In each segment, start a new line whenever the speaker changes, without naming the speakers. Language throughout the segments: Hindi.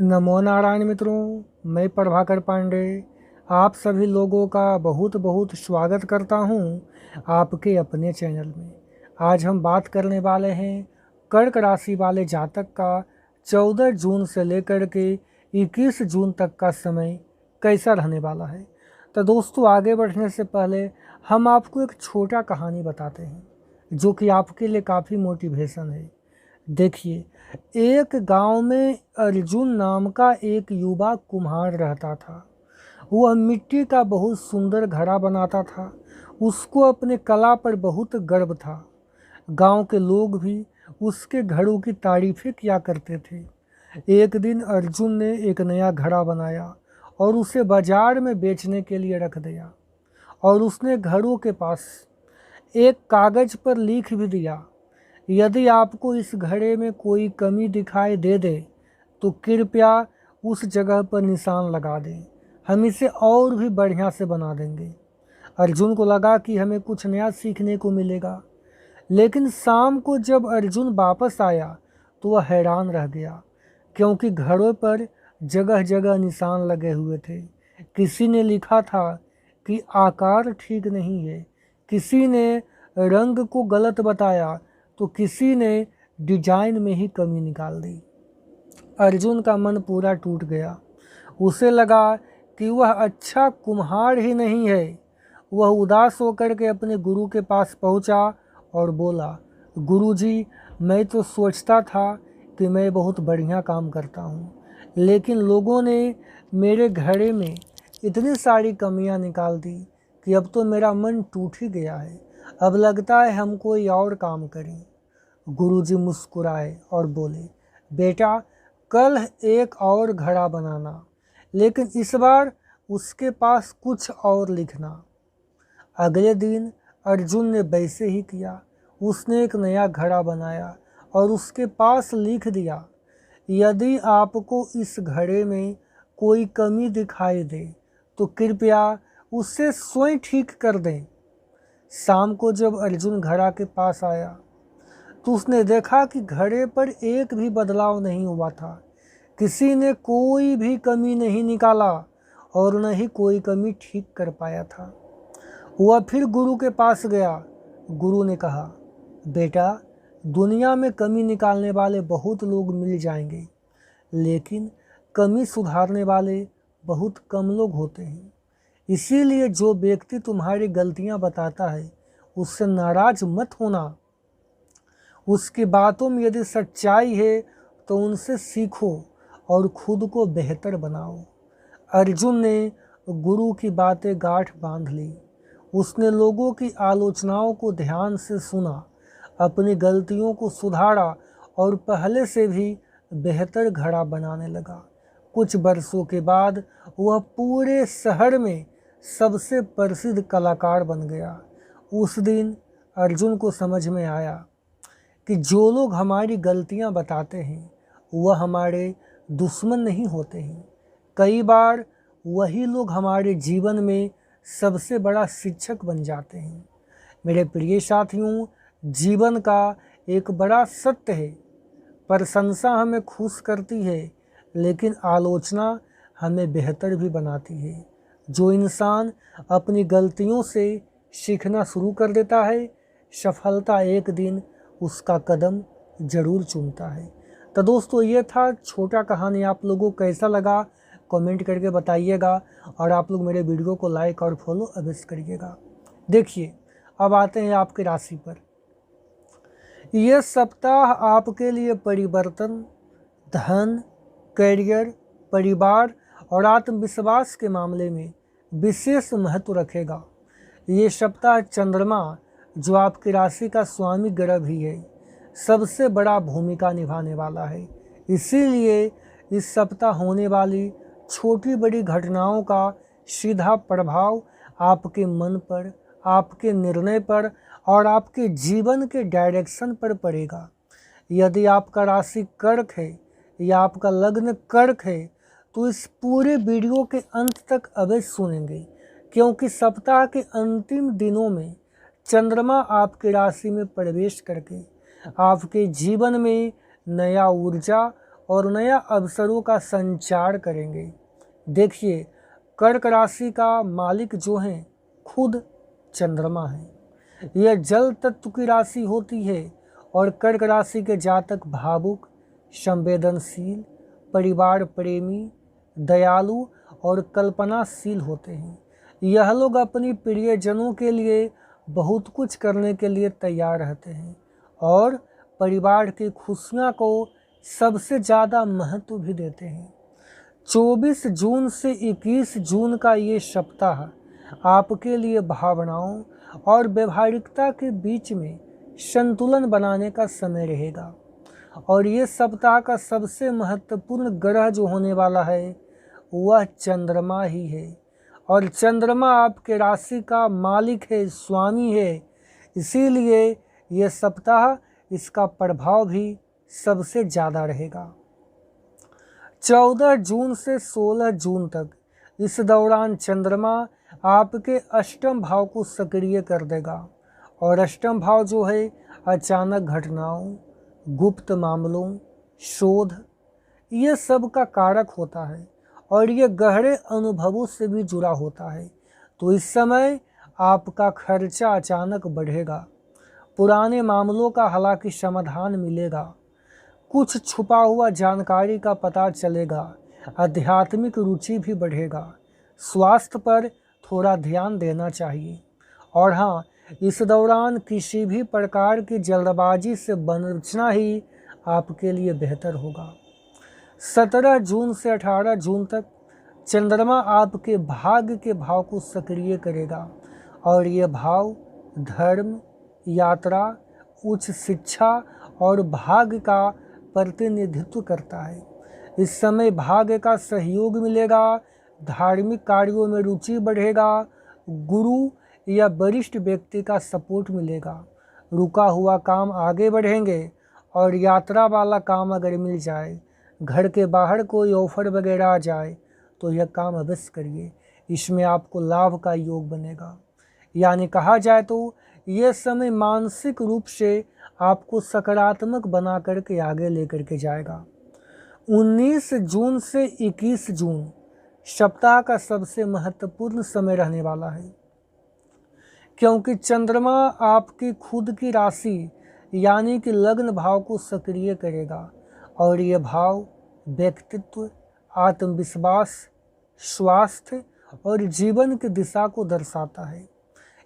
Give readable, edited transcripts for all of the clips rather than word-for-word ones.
नमो नारायण मित्रों, मैं प्रभाकर पांडे आप सभी लोगों का बहुत बहुत स्वागत करता हूं आपके अपने चैनल में। आज हम बात करने वाले हैं कर्क राशि वाले जातक का 14 जून से लेकर के 21 जून तक का समय कैसा रहने वाला है। तो दोस्तों, आगे बढ़ने से पहले हम आपको एक छोटा कहानी बताते हैं जो कि आपके लिए काफ़ी मोटिवेशन है। देखिए, एक गांव में अर्जुन नाम का एक युवा कुम्हार रहता था। वह मिट्टी का बहुत सुंदर घड़ा बनाता था। उसको अपने कला पर बहुत गर्व था। गांव के लोग भी उसके घड़ों की तारीफें किया करते थे। एक दिन अर्जुन ने एक नया घड़ा बनाया और उसे बाजार में बेचने के लिए रख दिया। और उसने घड़ों के पास एक कागज पर लिख भी दिया, यदि आपको इस घड़े में कोई कमी दिखाई दे तो कृपया उस जगह पर निशान लगा दें, हम इसे और भी बढ़िया से बना देंगे। अर्जुन को लगा कि हमें कुछ नया सीखने को मिलेगा। लेकिन शाम को जब अर्जुन वापस आया तो वह हैरान रह गया, क्योंकि घड़ों पर जगह जगह निशान लगे हुए थे। किसी ने लिखा था कि आकार ठीक नहीं है, किसी ने रंग को गलत बताया, तो किसी ने डिजाइन में ही कमी निकाल दी। अर्जुन का मन पूरा टूट गया। उसे लगा कि वह अच्छा कुम्हार ही नहीं है। वह उदास होकर के अपने गुरु के पास पहुंचा और बोला, गुरुजी, मैं तो सोचता था कि मैं बहुत बढ़िया काम करता हूँ, लेकिन लोगों ने मेरे घड़े में इतनी सारी कमियाँ निकाल दी कि अब तो मेरा मन टूट ही गया है। अब लगता है हम कोई और काम करें। गुरुजी मुस्कुराए और बोले, बेटा, कल एक और घड़ा बनाना, लेकिन इस बार उसके पास कुछ और लिखना। अगले दिन अर्जुन ने वैसे ही किया। उसने एक नया घड़ा बनाया और उसके पास लिख दिया, यदि आपको इस घड़े में कोई कमी दिखाई दे तो कृपया उसे स्वयं ठीक कर दें। शाम को जब अर्जुन घड़ा के पास आया तो उसने देखा कि घड़े पर एक भी बदलाव नहीं हुआ था। किसी ने कोई भी कमी नहीं निकाला और न ही कोई कमी ठीक कर पाया था। वह फिर गुरु के पास गया। गुरु ने कहा, बेटा, दुनिया में कमी निकालने वाले बहुत लोग मिल जाएंगे, लेकिन कमी सुधारने वाले बहुत कम लोग होते हैं। इसीलिए जो व्यक्ति तुम्हारी गलतियां बताता है उससे नाराज मत होना। उसकी बातों में यदि सच्चाई है तो उनसे सीखो और खुद को बेहतर बनाओ। अर्जुन ने गुरु की बातें गांठ बांध ली। उसने लोगों की आलोचनाओं को ध्यान से सुना, अपनी गलतियों को सुधारा और पहले से भी बेहतर घड़ा बनाने लगा। कुछ वर्षों के बाद वह पूरे शहर में सबसे प्रसिद्ध कलाकार बन गया। उस दिन अर्जुन को समझ में आया कि जो लोग हमारी गलतियां बताते हैं वह हमारे दुश्मन नहीं होते हैं। कई बार वही लोग हमारे जीवन में सबसे बड़ा शिक्षक बन जाते हैं। मेरे प्रिय साथियों, जीवन का एक बड़ा सत्य है, प्रशंसा हमें खुश करती है, लेकिन आलोचना हमें बेहतर भी बनाती है। जो इंसान अपनी गलतियों से सीखना शुरू कर देता है, सफलता एक दिन उसका कदम जरूर चूमता है। तो दोस्तों, ये था छोटा कहानी। आप लोगों को कैसा लगा कमेंट करके बताइएगा, और आप लोग मेरे वीडियो को लाइक और फॉलो अवश्य करिएगा। देखिए, अब आते हैं आपकी राशि पर। यह सप्ताह आपके लिए परिवर्तन, धन, करियर, परिवार और आत्मविश्वास के मामले में विशेष महत्व रखेगा। ये सप्ताह चंद्रमा, जो आपकी राशि का स्वामी ग्रह भी है, सबसे बड़ा भूमिका निभाने वाला है। इसीलिए इस सप्ताह होने वाली छोटी बड़ी घटनाओं का सीधा प्रभाव आपके मन पर, आपके निर्णय पर और आपके जीवन के डायरेक्शन पर पड़ेगा। यदि आपका राशि कर्क है या आपका लग्न कर्क है तो इस पूरे वीडियो के अंत तक अवश्य सुनेंगे, क्योंकि सप्ताह के अंतिम दिनों में चंद्रमा आपकी राशि में प्रवेश करके आपके जीवन में नया ऊर्जा और नया अवसरों का संचार करेंगे। देखिए, कर्क राशि का मालिक जो है खुद चंद्रमा है। यह जल तत्व की राशि होती है और कर्क राशि के जातक भावुक, संवेदनशील, परिवार प्रेमी, दयालु और कल्पनाशील होते हैं। यह लोग अपनी प्रियजनों के लिए बहुत कुछ करने के लिए तैयार रहते हैं और परिवार की खुशियां को सबसे ज़्यादा महत्व भी देते हैं। 24 जून से 21 जून का ये सप्ताह आपके लिए भावनाओं और व्यवहारिकता के बीच में संतुलन बनाने का समय रहेगा और ये सप्ताह का सबसे महत्वपूर्ण ग्रह जो होने वाला है वह चंद्रमा ही है और चंद्रमा आपके राशि का मालिक है, स्वामी है। इसीलिए ये सप्ताह इसका प्रभाव भी सबसे ज़्यादा रहेगा। 14 जून से 16 जून तक इस दौरान चंद्रमा आपके अष्टम भाव को सक्रिय कर देगा और अष्टम भाव जो है अचानक घटनाओं, गुप्त मामलों, शोध, ये सब का कारक होता है और ये गहरे अनुभवों से भी जुड़ा होता है। तो इस समय आपका खर्चा अचानक बढ़ेगा, पुराने मामलों का हालांकि समाधान मिलेगा, कुछ छुपा हुआ जानकारी का पता चलेगा, आध्यात्मिक रुचि भी बढ़ेगा। स्वास्थ्य पर थोड़ा ध्यान देना चाहिए और हाँ, इस दौरान किसी भी प्रकार की जल्दबाजी से बचना ही आपके लिए बेहतर होगा। 17 जून से 18 जून तक चंद्रमा आपके भाग्य के भाव को सक्रिय करेगा और ये भाव धर्म, यात्रा, उच्च शिक्षा और भाग्य का प्रतिनिधित्व करता है। इस समय भाग्य का सहयोग मिलेगा, धार्मिक कार्यों में रुचि बढ़ेगा, गुरु या वरिष्ठ व्यक्ति का सपोर्ट मिलेगा, रुका हुआ काम आगे बढ़ेंगे और यात्रा वाला काम अगर मिल जाए, घर के बाहर कोई ऑफर वगैरह आ जाए तो यह काम अवश्य करिए, इसमें आपको लाभ का योग बनेगा। यानी कहा जाए तो यह समय मानसिक रूप से आपको सकारात्मक बना करके आगे लेकर के जाएगा। 19 जून से 21 जून सप्ताह का सबसे महत्वपूर्ण समय रहने वाला है क्योंकि चंद्रमा आपकी खुद की राशि यानी कि लग्न भाव को सक्रिय करेगा और ये भाव व्यक्तित्व, आत्मविश्वास, स्वास्थ्य और जीवन की दिशा को दर्शाता है।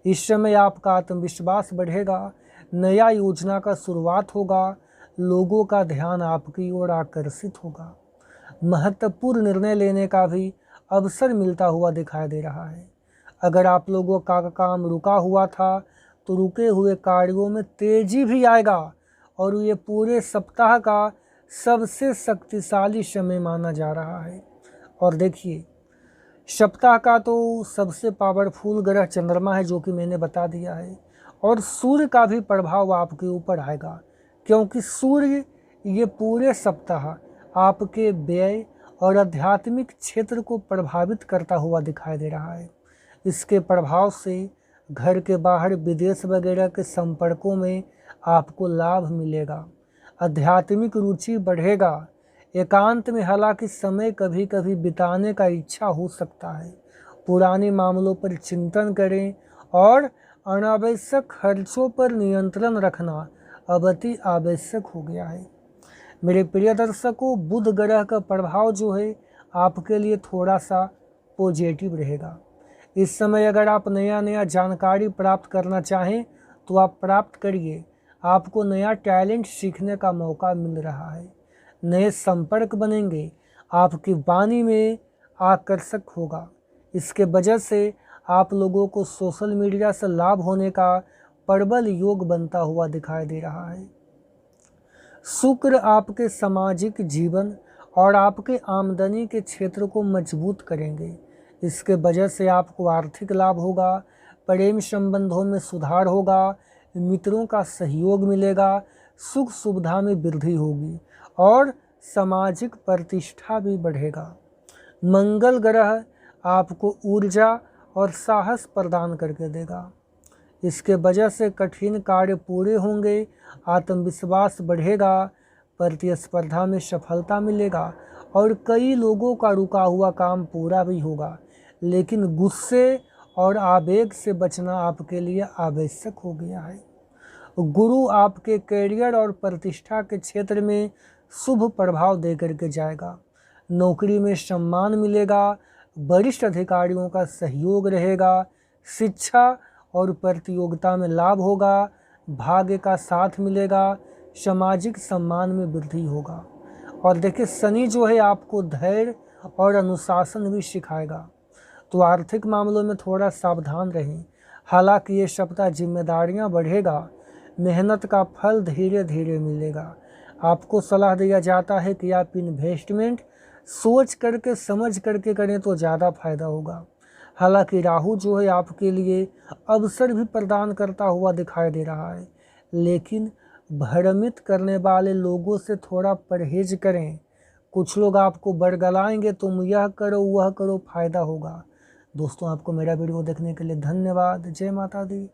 इस समय आपका आत्मविश्वास बढ़ेगा, नया योजना का शुरुआत होगा, लोगों का ध्यान आपकी ओर आकर्षित होगा, महत्वपूर्ण निर्णय लेने का भी अवसर मिलता हुआ दिखाई दे रहा है। अगर आप लोगों का काम रुका हुआ था तो रुके हुए कार्यों में तेजी भी आएगा और ये पूरे सप्ताह का सबसे शक्तिशाली समय माना जा रहा है। और देखिए, सप्ताह का तो सबसे पावरफुल ग्रह चंद्रमा है जो कि मैंने बता दिया है और सूर्य का भी प्रभाव आपके ऊपर आएगा क्योंकि सूर्य ये पूरे सप्ताह आपके व्यय और आध्यात्मिक क्षेत्र को प्रभावित करता हुआ दिखाई दे रहा है। इसके प्रभाव से घर के बाहर विदेश वगैरह के संपर्कों में आपको लाभ मिलेगा, आध्यात्मिक रुचि बढ़ेगा, एकांत में हालांकि समय कभी कभी बिताने का इच्छा हो सकता है। पुराने मामलों पर चिंतन करें और अनावश्यक खर्चों पर नियंत्रण रखना अब अति आवश्यक हो गया है। मेरे प्रिय दर्शकों, बुध ग्रह का प्रभाव जो है आपके लिए थोड़ा सा पॉजिटिव रहेगा। इस समय अगर आप नया जानकारी प्राप्त करना चाहें तो आप प्राप्त करिए। आपको नया टैलेंट सीखने का मौका मिल रहा है, नए संपर्क बनेंगे, आपकी वाणी में आकर्षक होगा। इसके वजह से आप लोगों को सोशल मीडिया से लाभ होने का प्रबल योग बनता हुआ दिखाई दे रहा है। शुक्र आपके सामाजिक जीवन और आपके आमदनी के क्षेत्र को मजबूत करेंगे। इसके वजह से आपको आर्थिक लाभ होगा, प्रेम संबंधों में सुधार होगा, मित्रों का सहयोग मिलेगा, सुख सुविधा में वृद्धि होगी और सामाजिक प्रतिष्ठा भी बढ़ेगा। मंगल ग्रह आपको ऊर्जा और साहस प्रदान करके देगा। इसके वजह से कठिन कार्य पूरे होंगे, आत्मविश्वास बढ़ेगा, प्रतिस्पर्धा में सफलता मिलेगा और कई लोगों का रुका हुआ काम पूरा भी होगा। लेकिन गुस्से और आवेग से बचना आपके लिए आवश्यक हो गया है। गुरु आपके करियर और प्रतिष्ठा के क्षेत्र में शुभ प्रभाव देकर के जाएगा। नौकरी में सम्मान मिलेगा, वरिष्ठ अधिकारियों का सहयोग रहेगा, शिक्षा और प्रतियोगिता में लाभ होगा, भाग्य का साथ मिलेगा, सामाजिक सम्मान में वृद्धि होगा। और देखिए शनि जो है आपको धैर्य और अनुशासन भी सिखाएगा। तो आर्थिक मामलों में थोड़ा सावधान रहें। हालांकि ये सप्ताह जिम्मेदारियां बढ़ेगा, मेहनत का फल धीरे धीरे मिलेगा। आपको सलाह दिया जाता है कि आप इन्वेस्टमेंट सोच करके समझ करके करें तो ज़्यादा फायदा होगा। हालांकि राहु जो है आपके लिए अवसर भी प्रदान करता हुआ दिखाई दे रहा है, लेकिन भ्रमित करने वाले लोगों से थोड़ा परहेज करें। कुछ लोग आपको बरगलाएंगे, तुम यह करो वह करो, फायदा होगा। दोस्तों आपको मेरा वीडियो देखने के लिए धन्यवाद। जय माता दी।